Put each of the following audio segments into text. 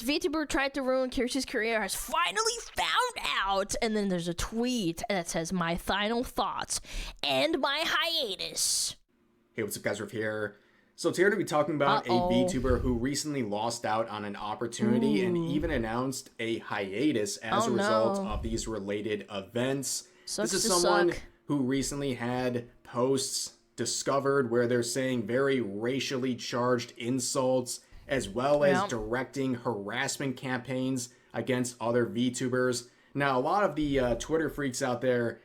VTuber tried to ruin Kirsche's career has finally found out, and then there's a tweet that says my final thoughts and my hiatus. Hey, what's up guys, Riff here. So today we're going to be talking about a VTuber who recently lost out on an opportunity and even announced a hiatus as a result of these related events. This is someone who recently had posts discovered where they're saying very racially charged insults, as well as directing harassment campaigns against other VTubers. Now, a lot of the Twitter freaks out there,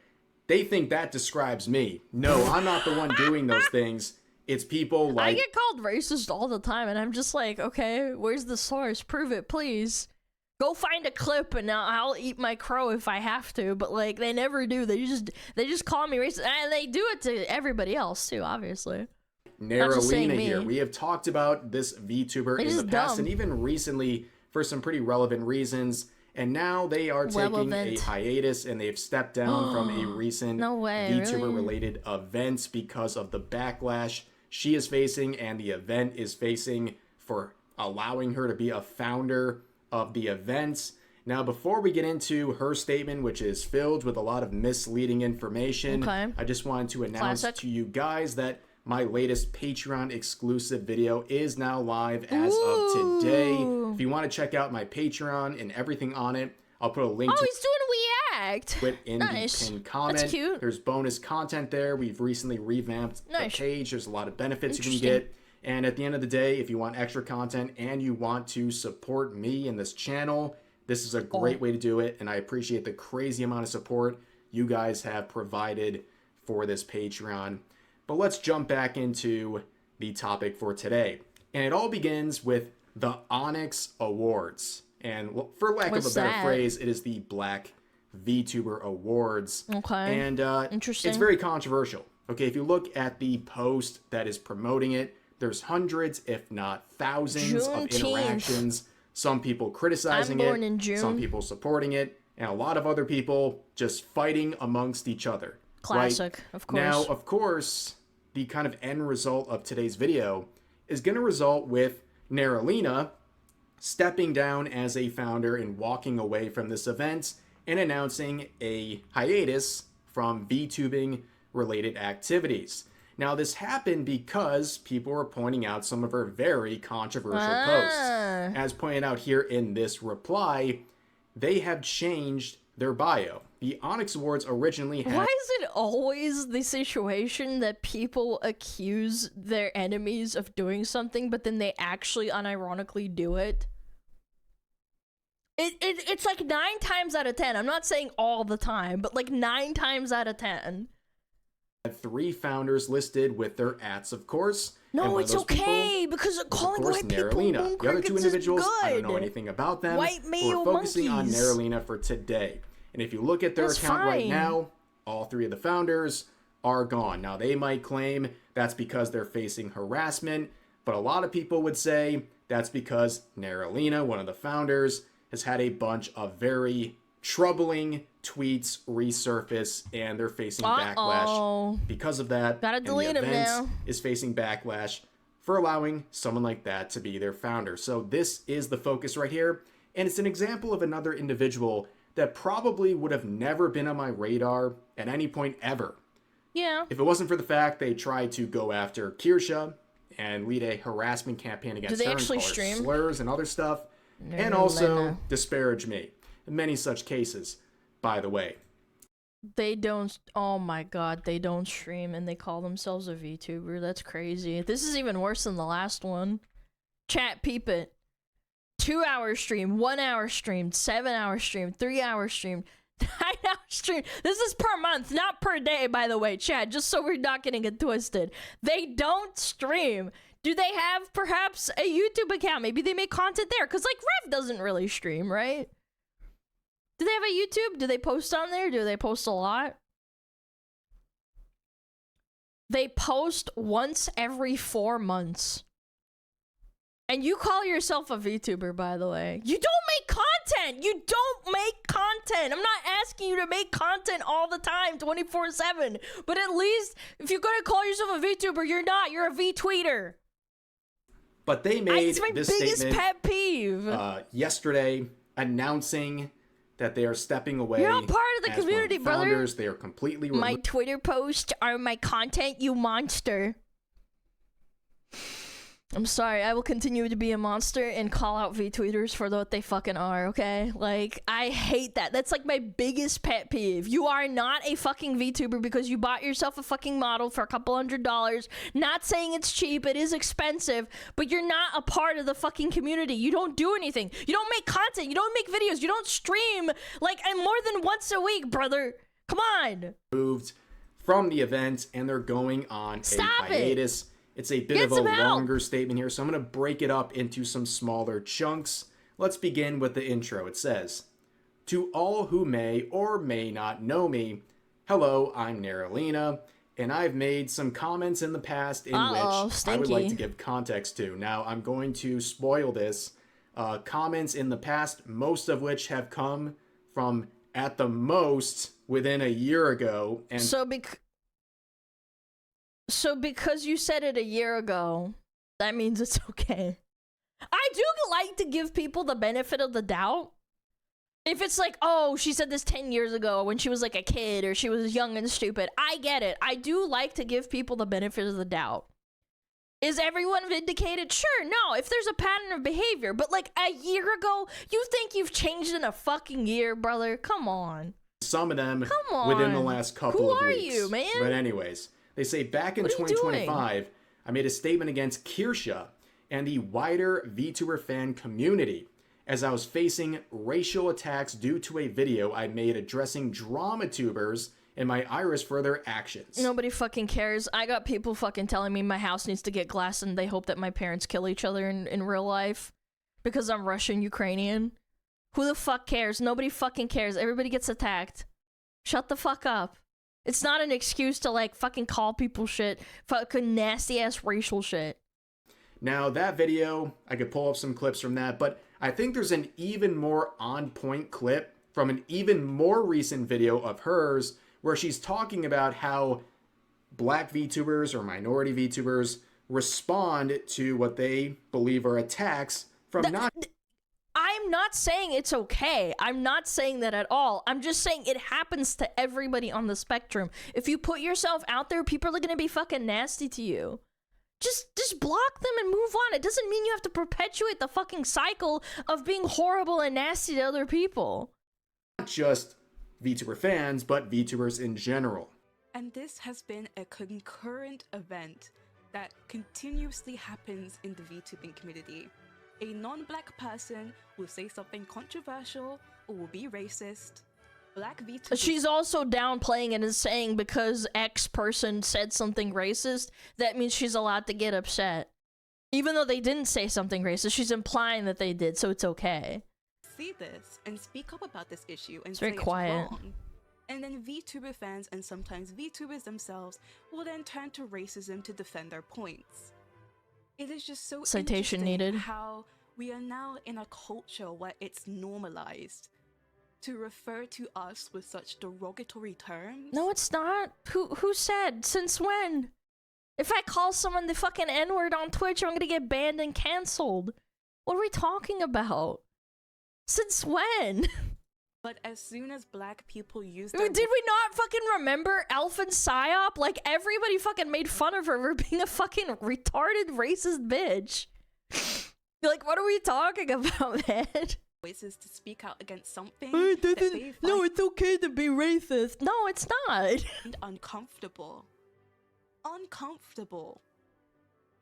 they think that describes me. No, I'm not the one doing those things. It's people like... I get called racist all the time, and I'm just like, okay, where's the source? Prove it, please. Go find a clip, and I'll eat my crow if I have to. But, like, they never do. They just call me racist, and they do it to everybody else, too, obviously. Naralina here. We have talked about this VTuber in the past and even recently for some pretty relevant reasons, and now they are taking a hiatus and they've stepped down from a recent VTuber related event because of the backlash she is facing and the event is facing for allowing her to be a founder of the events. Now, before we get into her statement, which is filled with a lot of misleading information, I just wanted to announce to you guys that my latest Patreon exclusive video is now live as of today. If you want to check out my Patreon and everything on it, I'll put a link to he's doing React in the pinned comment. That's cute. There's bonus content there. We've recently revamped the page. There's a lot of benefits you can get. And at the end of the day, if you want extra content and you want to support me and this channel, this is a great way to do it. And I appreciate the crazy amount of support you guys have provided for this Patreon. But let's jump back into the topic for today. And it all begins with the Onyx Awards. And for lack of a better phrase, it is the Black VTuber Awards. And it's very controversial. Okay, if you look at the post that is promoting it, there's hundreds, if not thousands, of interactions. Some people criticizing it, some people supporting it, and a lot of other people just fighting amongst each other. Classic, of course. Now, of course, the kind of end result of today's video is going to result with Naralina stepping down as a founder and walking away from this event and announcing a hiatus from VTubing related activities. Now, this happened because people were pointing out some of her very controversial posts. As pointed out here in this reply, they have changed their bio. The Onyx Awards originally had... Why is it always the situation that people accuse their enemies of doing something, but then they actually unironically do it? It's like 9 times out of 10. I'm not saying all the time, but like 9 times out of 10. 3 founders listed with their ats, of course. No, it's okay, because calling white people moon the other 2 individuals, is good. I don't know anything about them. White male We're focusing monkeys. on Naralina for today. And if you look at their account right now, all 3 of the founders are gone. Now, they might claim that's because they're facing harassment, but a lot of people would say that's because Naralina, one of the founders, has had a bunch of very troubling tweets resurface, and they're facing backlash because of that. Gotta delete him now. Is facing backlash for allowing someone like that to be their founder. So this is the focus right here, and it's an example of another individual that probably would have never been on my radar at any point ever. Yeah. If it wasn't for the fact they tried to go after Kirsche and lead a harassment campaign against her and call her slurs and other stuff, and also disparage me. In many such cases, by the way. They don't, oh my god, they don't stream and they call themselves a VTuber. That's crazy. This is even worse than the last one. Chat, peep it. 2-hour stream, 1-hour stream, 7-hour stream, 3-hour stream, 9-hour stream. This is per month, not per day, by the way, chat, just so we're not getting it twisted. They don't stream. Do they have perhaps a YouTube account? Maybe they make content there, because like Rev doesn't really stream, right? Do they have a YouTube? Do they post on there? Do they post a lot? They post once every 4 months. And you call yourself a VTuber, by the way. You don't make content! You don't make content! I'm not asking you to make content all the time, 24/7. But at least if you're gonna call yourself a VTuber, you're not. You're a VTweeter. But they made this statement pet peeve yesterday, announcing that they are stepping away. You're not part of the community, brother. They are completely my Twitter posts are my content, you monster. I'm sorry, I will continue to be a monster and call out VTweeters for what they fucking are, okay? Like, I hate that. That's like my biggest pet peeve. You are not a fucking VTuber because you bought yourself a fucking model for a couple $100. Not saying it's cheap, it is expensive, but you're not a part of the fucking community. You don't do anything. You don't make content. You don't make videos. You don't stream, like, and more than once a week, brother. Come on. Moved from the event, and they're going on a hiatus. It's a bit of a longer statement here, so I'm going to break it up into some smaller chunks. Let's begin with the intro. It says, "To all who may or may not know me, hello, I'm SmugAlana, and I've made some comments in the past in which I would like to give context to. Now, I'm going to spoil this. Comments in the past, most of which have come from, at the most, within a year ago. And So because you said it a year ago, that means it's okay. I do like to give people the benefit of the doubt. If it's like, oh, she said this 10 years ago when she was like a kid or she was young and stupid, I get it. I do like to give people the benefit of the doubt. Is everyone vindicated? Sure, no, if there's a pattern of behavior. But like a year ago, you think you've changed in a fucking year, brother? Come on. Some of them within the last couple of weeks. Who are you, man? But anyways, they say back in 2025, I made a statement against Kirsche and the wider VTuber fan community as I was facing racial attacks due to a video I made addressing drama tubers and my iris for their actions. Nobody fucking cares. I got people fucking telling me my house needs to get glass and they hope that my parents kill each other in real life because I'm Russian Ukrainian. Who the fuck cares? Nobody fucking cares. Everybody gets attacked. Shut the fuck up. It's not an excuse to, like, fucking call people shit. Fucking nasty-ass racial shit. Now, that video, I could pull up some clips from that, but I think there's an even more on-point clip from an even more recent video of hers where she's talking about how black VTubers or minority VTubers respond to what they believe are attacks from I'm not saying it's okay. I'm not saying that at all. I'm just saying it happens to everybody on the spectrum. If you put yourself out there, people are gonna be fucking nasty to you. Just block them and move on. It doesn't mean you have to perpetuate the fucking cycle of being horrible and nasty to other people. Not just VTuber fans, but VTubers in general. And this has been a concurrent event that continuously happens in the VTubing community. A non-black person will say something controversial or will be racist. Black VTubers... She's also downplaying it and saying because X person said something racist, that means she's allowed to get upset. Even though they didn't say something racist, she's implying that they did, so it's okay. See this and speak up about this issue and say it's wrong. And then VTuber fans and sometimes VTubers themselves will then turn to racism to defend their points. It is just so interesting how we are now in a culture where it's normalized to refer to us with such derogatory terms. No, it's not. Who said? Since when? If I call someone the fucking N-word on Twitch, I'm gonna get banned and canceled. What are we talking about? Since when? But as soon as black people use Did we not fucking remember Elfin Psyop? Like, everybody fucking made fun of her for being a fucking retarded racist bitch. Like, what are we talking about, man? Voices to speak out against something. No, it's okay to be racist. No, it's not. Uncomfortable. Uncomfortable.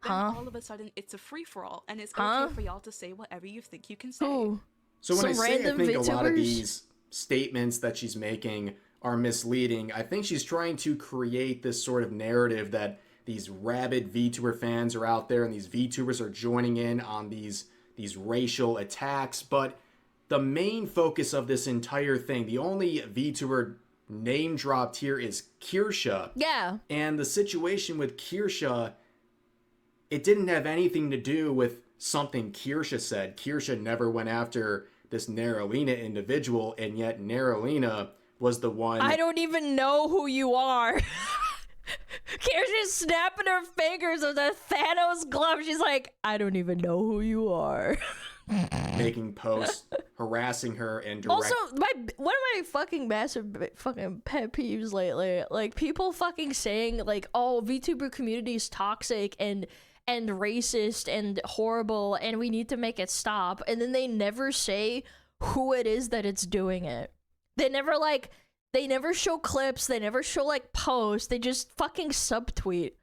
Huh? Then all of a sudden, it's a free-for-all, and it's okay for y'all to say whatever you think you can say. Ooh. So when I say I think a lot of these statements that she's making are misleading, I think she's trying to create this sort of narrative that these rabid VTuber fans are out there and these VTubers are joining in on these racial attacks. But the main focus of this entire thing, the only VTuber name dropped here is Kirsche. Yeah. And the situation with Kirsche, it didn't have anything to do with something Kirsche said. Kirsche never went after this SmugAlana individual, and yet SmugAlana was the one. I don't even know who you are. Kirsche snapping her fingers with a Thanos glove. She's like, I don't even know who you are. Making posts, harassing her, and also one of my fucking massive fucking pet peeves lately, like people fucking saying like, oh, VTuber community is toxic and racist and horrible and we need to make it stop, and then they never say who it is that it's doing it. They never show clips, they never show like posts, they just fucking subtweet.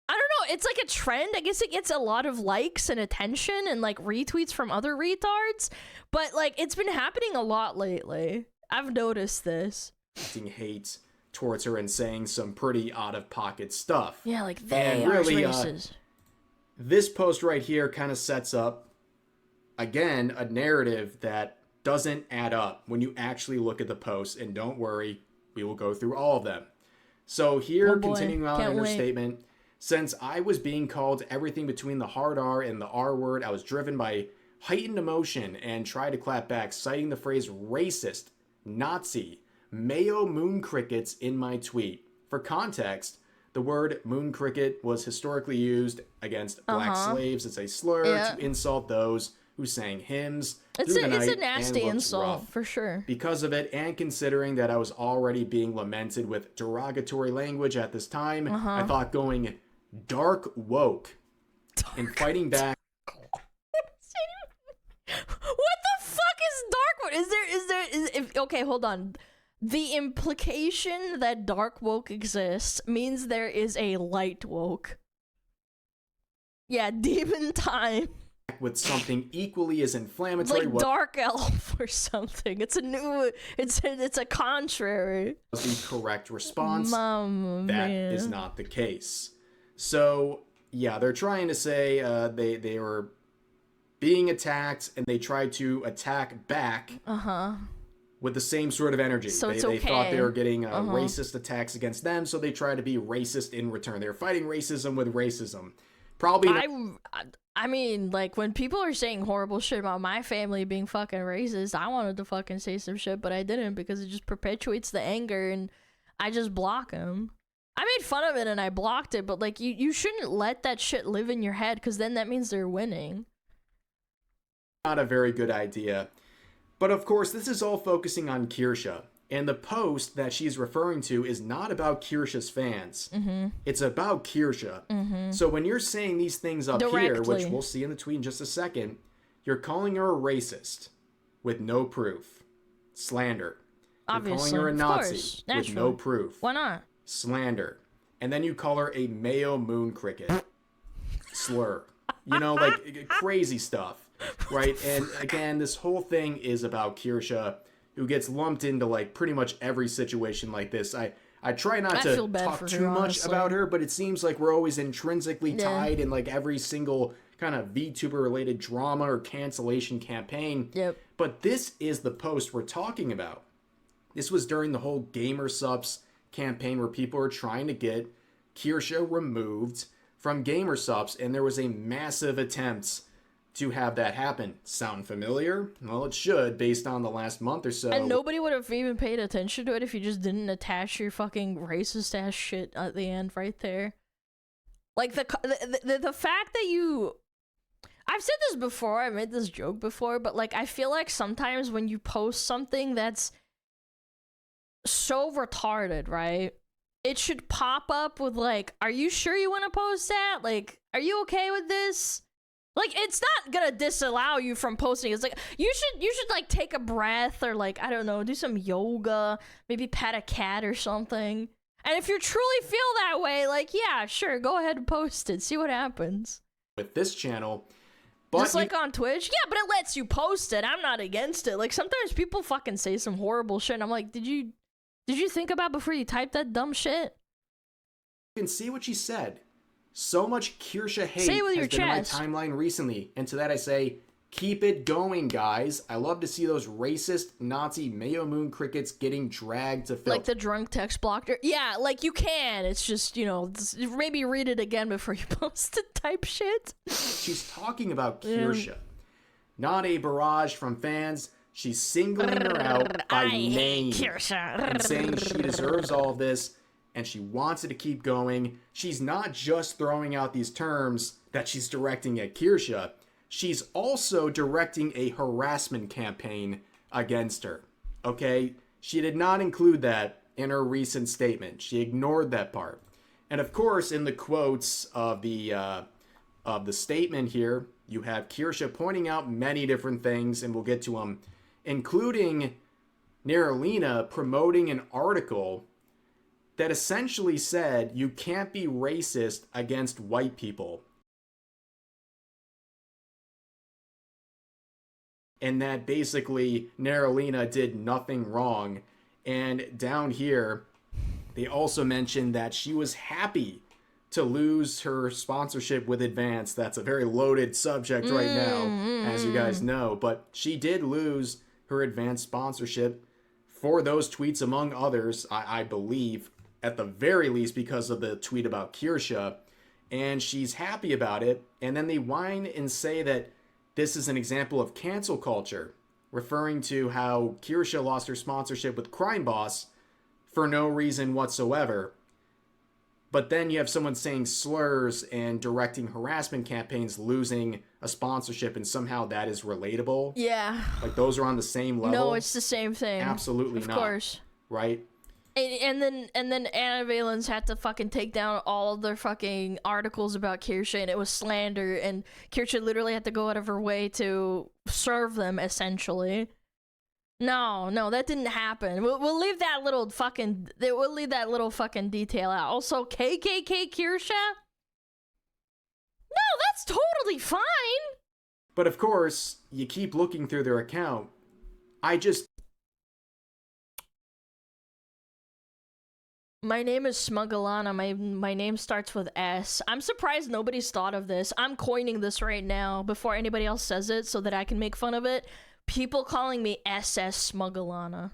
I don't know, it's like a trend. I guess it gets a lot of likes and attention and like retweets from other retards, but like it's been happening a lot lately. I've noticed this. Hate towards her and saying some pretty out of pocket stuff. Yeah, like they are racist. This post right here kind of sets up, again, a narrative that doesn't add up when you actually look at the post, and don't worry, we will go through all of them. So here, continuing on in her statement, since I was being called everything between the hard R and the R word, I was driven by heightened emotion and tried to clap back, citing the phrase racist, Nazi, Mayo moon crickets in my tweet. For context, the word moon cricket was historically used against black slaves as a slur to insult those who sang hymns through the night. It's a nasty insult, for sure. Because of it, and considering that I was already being lamented with derogatory language at this time, I thought going dark woke and fighting back. What the fuck is dark woke? Okay, hold on. The implication that dark woke exists means there is a light woke. Yeah, demon time. With something equally as inflammatory, like dark elf or something. It's a contrary. The correct response. That is not the case. So yeah, they're trying to say they were being attacked and they tried to attack back. With the same sort of energy. So they thought they were getting racist attacks against them, so they tried to be racist in return. They were fighting racism with racism. Probably. I mean, like, when people are saying horrible shit about my family being fucking racist, I wanted to fucking say some shit, but I didn't because it just perpetuates the anger, and I just block them. I made fun of it and I blocked it, but, like, you shouldn't let that shit live in your head because then that means they're winning. Not a very good idea. But of course, this is all focusing on Kirsche, and the post that she's referring to is not about Kirsche's fans. It's about Kirsche. So when you're saying these things up here, which we'll see in the tweet in just a second, you're calling her a racist with no proof. Slander. Obviously. You're calling her a Nazi with no proof. Why not? Slander. And then you call her a Mayo moon cricket. Slur. You know, like crazy stuff. Right, and again, this whole thing is about Kirsche, who gets lumped into like pretty much every situation like this. I try not to talk too much about her, but it seems like we're always intrinsically tied in like every single kind of VTuber related drama or cancellation campaign. But this is the post we're talking about. This was during the whole Gamer Supps campaign where people were trying to get Kirsche removed from Gamer Supps, and there was a massive attempt to have that happen. Sound familiar? Well, it should, based on the last month or so. And nobody would have even paid attention to it if you just didn't attach your fucking racist ass shit at the end right there. Like, the fact that you... I've said this before, I made this joke before, but, like, I feel like sometimes when you post something that's so retarded, right? It should pop up with, like, are you sure you want to post that? Like, are you okay with this? Like, it's not gonna disallow you from posting. It's like, you should like take a breath or like, I don't know, do some yoga, maybe pet a cat or something. And if you truly feel that way, like, yeah, sure, go ahead and post it. See what happens. With this channel, but just like on Twitch? Yeah, but it lets you post it. I'm not against it. Like, sometimes people fucking say some horrible shit and I'm like, did you think about before you type that dumb shit? You can see what she said. So much Kirsche hate has been in my timeline recently, and to that I say, keep it going, guys. I love to see those racist Nazi Mayo moon crickets getting dragged to filth. Like the drunk text blocker. Yeah, like you can. It's just, you know, maybe read it again before you post it type shit. She's talking about Kirsche, not a barrage from fans She's singling her out by name and saying she deserves all of this and she wants it to keep going. She's not just throwing out these terms that she's directing at Kirsche. She's also directing a harassment campaign against her. Okay? She did not include that in her recent statement. She ignored that part. And of course, in the quotes of the statement here, you have Kirsche pointing out many different things, and we'll get to them, including Neralina promoting an article that essentially said you can't be racist against white people. And that basically Neralina did nothing wrong. And down here, they also mentioned that she was happy to lose her sponsorship with Advance. That's a very loaded subject right now, as you guys know. But she did lose her Advance sponsorship for those tweets, among others, I believe, at the very least because of the tweet about Kirsche. And she's happy about it. And then they whine and say that this is an example of cancel culture, referring to how Kirsche lost her sponsorship with Crime Boss for no reason whatsoever. But then you have someone saying slurs and directing harassment campaigns, losing a sponsorship, and somehow that is relatable. Yeah. Like those are on the same level. No, it's the same thing. Absolutely not. Of course. Right? And then Anna Valens had to fucking take down all of their fucking articles about Kirsche, and it was slander, and Kirsche literally had to go out of her way to serve them, essentially. No, that didn't happen. We'll leave that little fucking detail out. Also, KKK Kirsche? No, that's totally fine. But of course, you keep looking through their account. My name is SmugAlana. My name starts with S. I'm surprised nobody's thought of this. I'm coining this right now before anybody else says it so that I can make fun of it. People calling me SS SmugAlana.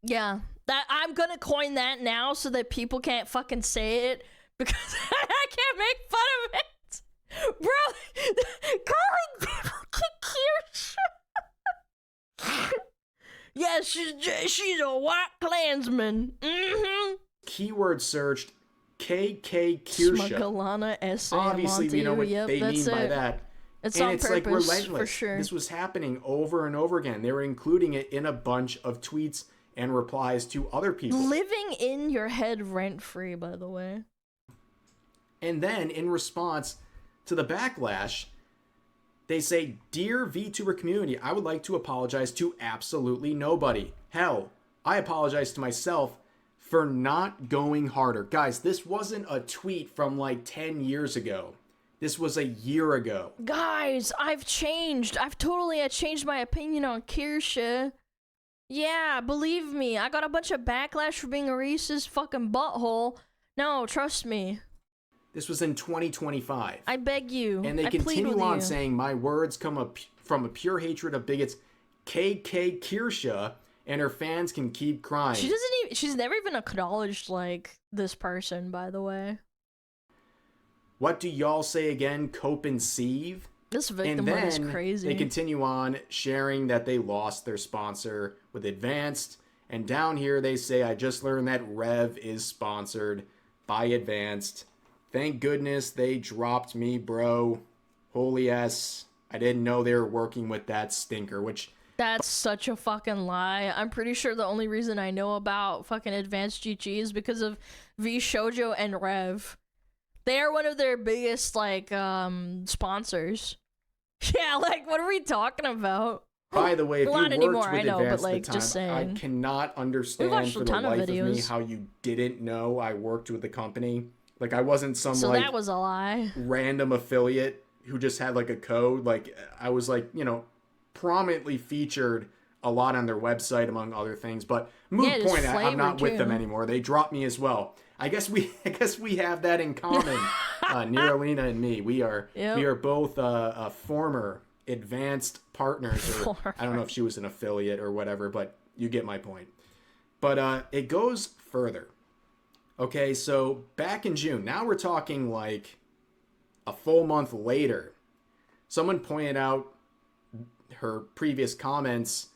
Yeah, that I'm gonna coin that now so that people can't fucking say it because I can't make fun of it. Bro, calling people Kirsche. Yeah, she's a white Klansman. Keyword searched KK Kirsche. SmugAlana S.A. Obviously, we know what they mean by that. It's and on it's purpose, like relentless. for sure. This was happening over and over again. They were including it in a bunch of tweets and replies to other people. Living in your head rent-free, by the way. And then, in response to the backlash, they say, "Dear VTuber community, I would like to apologize to absolutely nobody. Hell, I apologize to myself for not going harder." Guys, this wasn't a tweet from like 10 years ago. This was a year ago. Guys, I've changed. I've changed my opinion on Kirsche. Yeah, believe me. I got a bunch of backlash for being a racist fucking butthole. No, trust me. This was in 2025. I beg you. And they continue on saying, "My words come up from a pure hatred of bigots. KK Kirsche and her fans can keep crying." She's never even acknowledged, like, this person, by the way. "What do y'all say again, Cope and Sieve?" This victim is crazy. They continue on sharing that they lost their sponsor with Advanced. And down here they say, "I just learned that Rev is sponsored by Advanced. Thank goodness they dropped me, bro. Holy S. I didn't know they were working with that stinker," which... That's such a fucking lie. I'm pretty sure the only reason I know about fucking Advanced GG is because of V Shoujo and Rev. They are one of their biggest, like, sponsors. Yeah, like, what are we talking about? By the way, if you worked with Advanced like, at the time, just saying. I cannot understand for the life of me how you didn't know I worked with the company. Like, I wasn't some, so like, that was a lie. Random affiliate who just had, like, a code. Like, I was, like, you know, prominently featured a lot on their website, among other things. But moot point, I'm not with them anymore. They dropped me as well. I guess we have that in common. Neralina and me. We are both former Advanced partners. Or, I don't know if she was an affiliate or whatever, but you get my point. But it goes further. Okay, so back in June, now we're talking like a full month later, someone pointed out her previous comments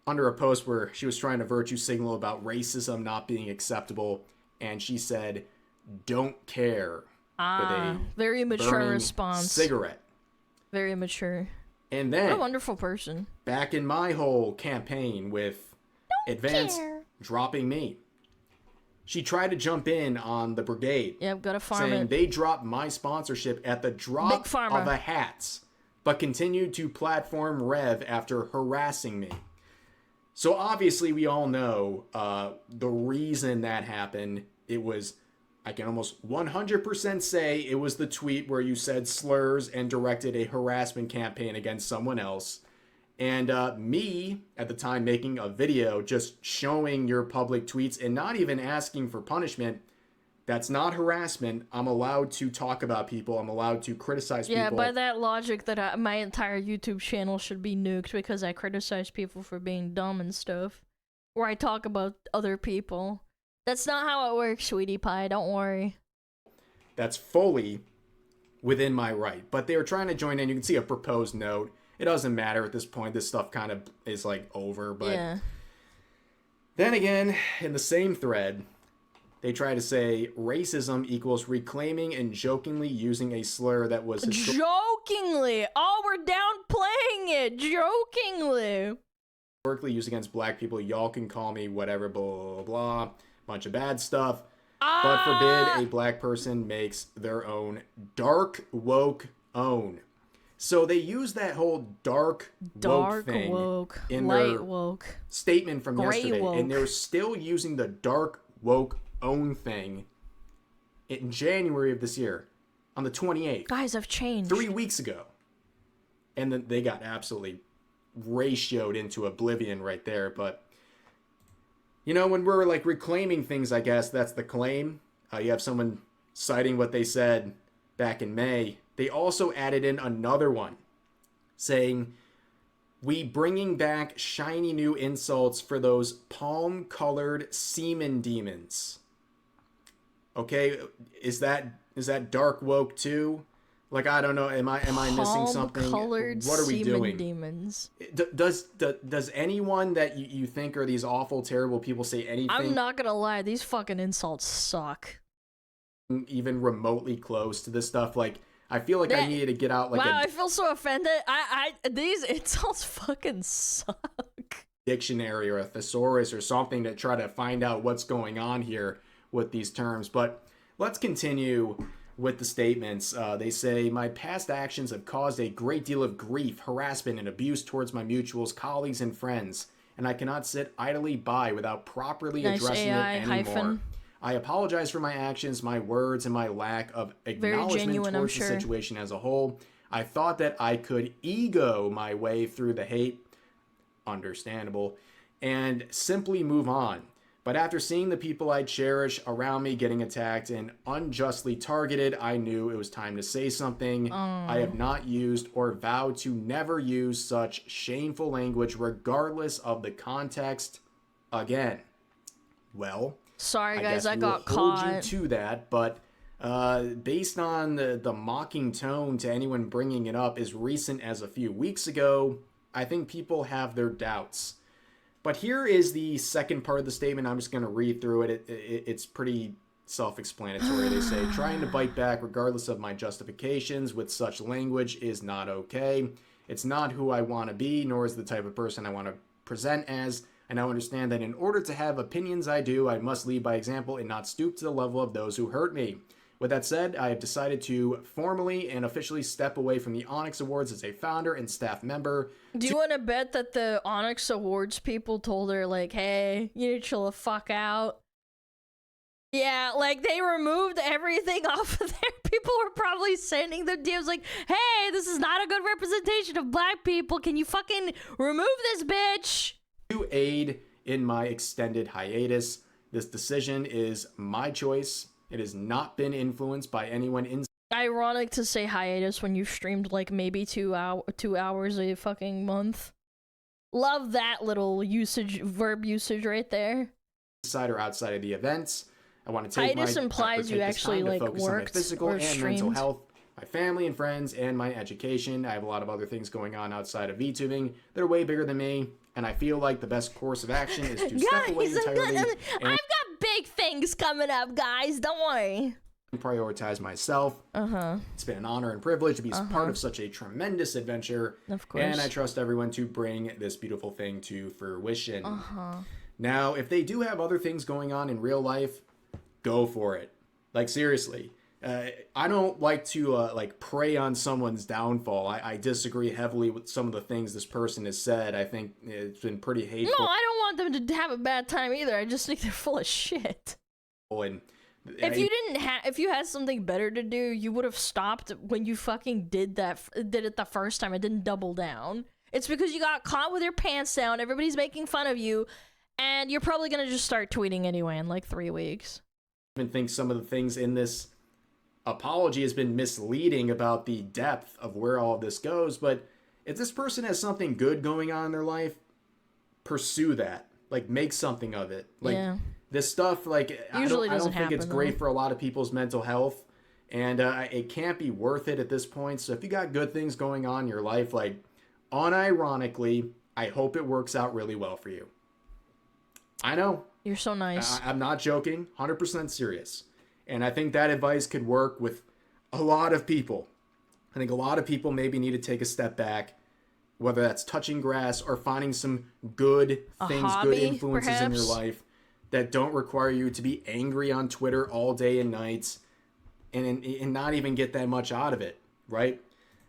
under a post where she was trying to virtue signal about racism not being acceptable, and she said, "Don't care." With a very mature response. Cigarette. Very mature. And then, what a wonderful person. Back in my whole campaign with Advance dropping me, she tried to jump in on the brigade. Yep, gotta farm saying it. They dropped my sponsorship at the drop of a hat, but continued to platform Rev after harassing me. So obviously we all know the reason that happened. It was, I can almost 100% say it was the tweet where you said slurs and directed a harassment campaign against someone else. And me, at the time, making a video just showing your public tweets and not even asking for punishment, that's not harassment. I'm allowed to talk about people. I'm allowed to criticize people. Yeah, by that logic that my entire YouTube channel should be nuked because I criticize people for being dumb and stuff. Or I talk about other people. That's not how it works, sweetie pie. Don't worry. That's fully within my right. But they were trying to join in. You can see a proposed note. It doesn't matter at this point. This stuff kind of is like over. But yeah. Then again, in the same thread, they try to say racism equals reclaiming and jokingly using a slur that was jokingly. Oh, we're downplaying it. Jokingly. Historically used against black people. Y'all can call me whatever. Blah blah blah. Bunch of bad stuff. But forbid a black person makes their own dark woke own. So they use that whole dark woke thing in their woke statement from yesterday, woke. And they're still using the dark woke own thing in January of this year, on the 28th. Guys, I've changed. 3 weeks ago, and then they got absolutely ratioed into oblivion right there. But you know, when we're like reclaiming things, I guess that's the claim. You have someone citing what they said back in May. They also added in another one saying, "We bringing back shiny new insults for those palm-colored semen demons." Okay, is that dark woke too? Like, I don't know. Am I missing something? What are we doing? Demons. Does anyone that you think are these awful, terrible people say anything? I'm not gonna lie. These fucking insults suck. Even remotely close to this stuff, like. I feel like I needed to get out like I feel so offended. These insults fucking suck. Dictionary or a thesaurus or something to try to find out what's going on here with these terms. But let's continue with the statements. They say, "My past actions have caused a great deal of grief, harassment, and abuse towards my mutuals, colleagues, and friends, and I cannot sit idly by without properly addressing it anymore. I apologize for my actions, my words, and my lack of acknowledgement towards the situation as a whole. I thought that I could ego my way through the hate," understandable, "and simply move on. But after seeing the people I cherish around me getting attacked and unjustly targeted, I knew it was time to say something. I have not used or vowed to never use such shameful language regardless of the context again." Well, sorry guys, I got caught. Hold you to that, but based on the mocking tone to anyone bringing it up as recent as a few weeks ago, I think people have their doubts. But here is the second part of the statement. I'm just going to read through it. It's pretty self-explanatory. They say, "Trying to bite back regardless of my justifications with such language is not okay. It's not who I want to be, nor is the type of person I want to present as. I now understand that in order to have opinions I must lead by example and not stoop to the level of those who hurt me. With that said, I have decided to formally and officially step away from the Onyx Awards as a founder and staff member." Do you want to bet that the Onyx Awards people told her, like, "Hey, you need to chill the fuck out"? Yeah, like, they removed everything off of there. People were probably sending them DMs like, "Hey, this is not a good representation of black people. Can you fucking remove this bitch?" To aid in my extended hiatus, this decision is my choice. It has not been influenced by anyone in. Ironic to say hiatus when you've streamed like maybe 2 hours a fucking month. Love that little verb usage right there. Inside or outside of the events, I want to take hiatus implies you actually like worked physical and streamed. mental health. I my family and friends and my education. I have a lot of other things going on outside of VTubing that are way bigger than me, and I feel like the best course of action is to step away entirely. I've got big things coming up, guys. Don't worry. Prioritize myself. It's been an honor and privilege to be part of such a tremendous adventure. Of course. And I trust everyone to bring this beautiful thing to fruition. Now, if they do have other things going on in real life, go for it. Like, seriously. I don't like to like prey on someone's downfall. I disagree heavily with some of the things this person has said. I think it's been pretty hateful. No, I don't want them to have a bad time either. I just think they're full of shit. And if you had something better to do, you would have stopped when you fucking did it the first time and didn't double down. It's because you got caught with your pants down, everybody's making fun of you, and you're probably gonna just start tweeting anyway in like 3 weeks. I even think some of the things in this apology has been misleading about the depth of where all of this goes, but if this person has something good going on in their life, pursue that. Like, make something of it. Like, this stuff, like, usually I don't think it's great for a lot of people's mental health, and it can't be worth it at this point. So if you got good things going on in your life, like, unironically, I hope it works out really well for you. I know. You're so nice. I'm not joking. 100% serious. And I think that advice could work with a lot of people. I think a lot of people maybe need to take a step back, whether that's touching grass or finding some good things, good influences perhaps in your life that don't require you to be angry on Twitter all day and night and not even get that much out of it, right?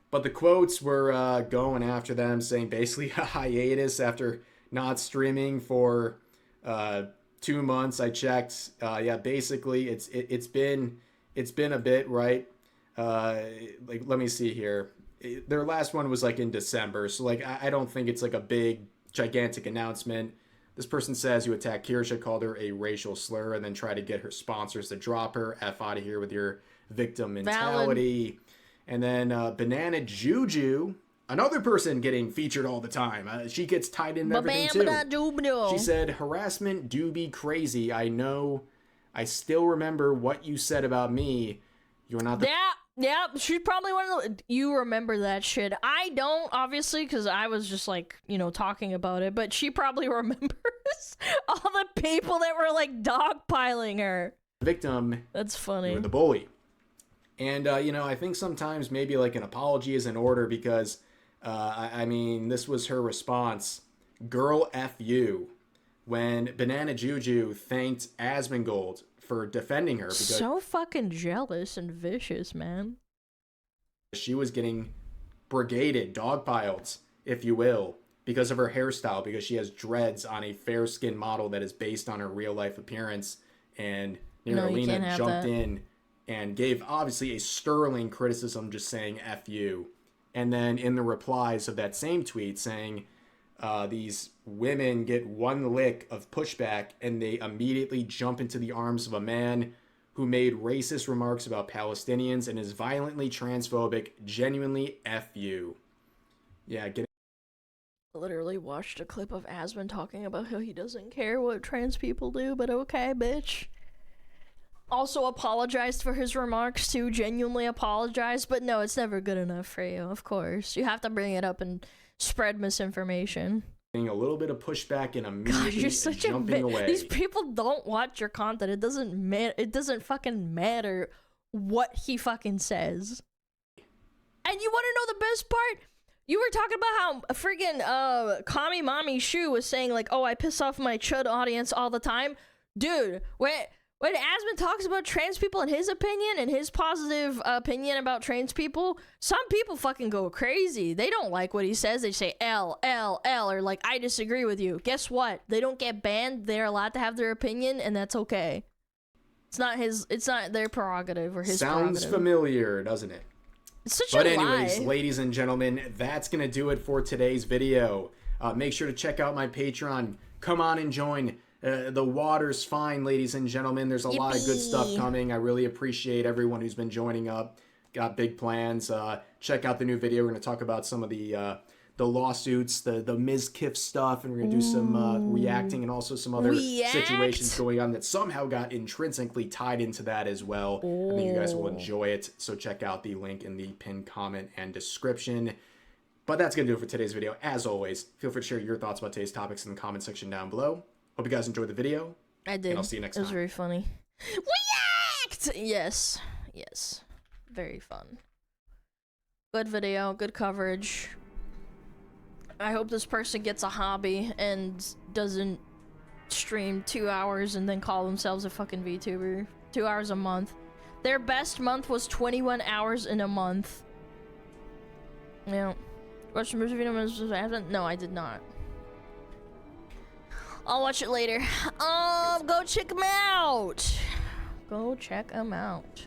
But the quotes were going after them, saying basically a hiatus after not streaming for 2 months. I checked. Yeah, basically it's been a bit, right? Like, let me see here. Their last one was like in December, so like I don't think it's like a big gigantic announcement. This person says you attacked Kirsche, called her a racial slur, and then try to get her sponsors to drop her. F out of here with your victim mentality. Valid. And then Banana Juju, another person getting featured all the time. She gets tied in everything too. She said, harassment do be crazy. I know. I still remember what you said about me. You're not the... Yeah, she's probably one of the... You remember that shit. I don't, obviously, because I was just, like, you know, talking about it. But she probably remembers all the people that were, like, dogpiling her. Victim. That's funny. You were the bully. And, you know, I think sometimes maybe, like, an apology is in order because, I mean, this was her response. Girl F you. When Banana Juju thanked Asmongold for defending her because so fucking jealous and vicious, man. She was getting brigaded, dogpiled, if you will, because of her hairstyle, because she has dreads on a fair-skinned model that is based on her real-life appearance. And Alina jumped in and gave, obviously, a sterling criticism, just saying F you. And then in the replies of that same tweet saying, these women get one lick of pushback and they immediately jump into the arms of a man who made racist remarks about Palestinians and is violently transphobic. Genuinely F you. Yeah, literally watched a clip of Asmon talking about how he doesn't care what trans people do, but okay, bitch. Also apologized for his remarks too, genuinely apologized, but no, it's never good enough for you, of course. You have to bring it up and spread misinformation. A little bit of pushback and immediately jumping away. These people don't watch your content. It doesn't fucking matter what he fucking says. And you want to know the best part? You were talking about how a friggin' Kami Mami Shu was saying like, oh, I piss off my chud audience all the time. Dude, when Asmon talks about trans people and his opinion and his positive opinion about trans people, some people fucking go crazy. They don't like what he says. They say L, or like, I disagree with you. Guess what? They don't get banned. They're allowed to have their opinion, and that's okay. It's not their prerogative or his prerogative. Sounds familiar, doesn't it? It's such a lie. But anyways, ladies and gentlemen, that's going to do it for today's video. Make sure to check out my Patreon. Come on and join. The water's fine, ladies and gentlemen. There's a lot of good stuff coming. I really appreciate everyone who's been joining up. Got big plans. Check out the new video. We're going to talk about some of the the lawsuits, the Ms. Kiff stuff, and we're gonna do some reacting and also some other situations going on that somehow got intrinsically tied into that as well. I think you guys will enjoy it. So check out the link in the pinned comment and description. But that's gonna do it for today's video. As always, feel free to share your thoughts about today's topics in the comment section down below. Hope you guys enjoyed the video. I did. And I'll see you next time. It was very funny. React! Yes. Yes. Very fun. Good video, good coverage. I hope this person gets a hobby and doesn't stream 2 hours and then call themselves a fucking VTuber. 2 hours a month. Their best month was 21 hours in a month. Yeah. Watch the movie video? No, I did not. I'll watch it later. Go check them out. Go check them out.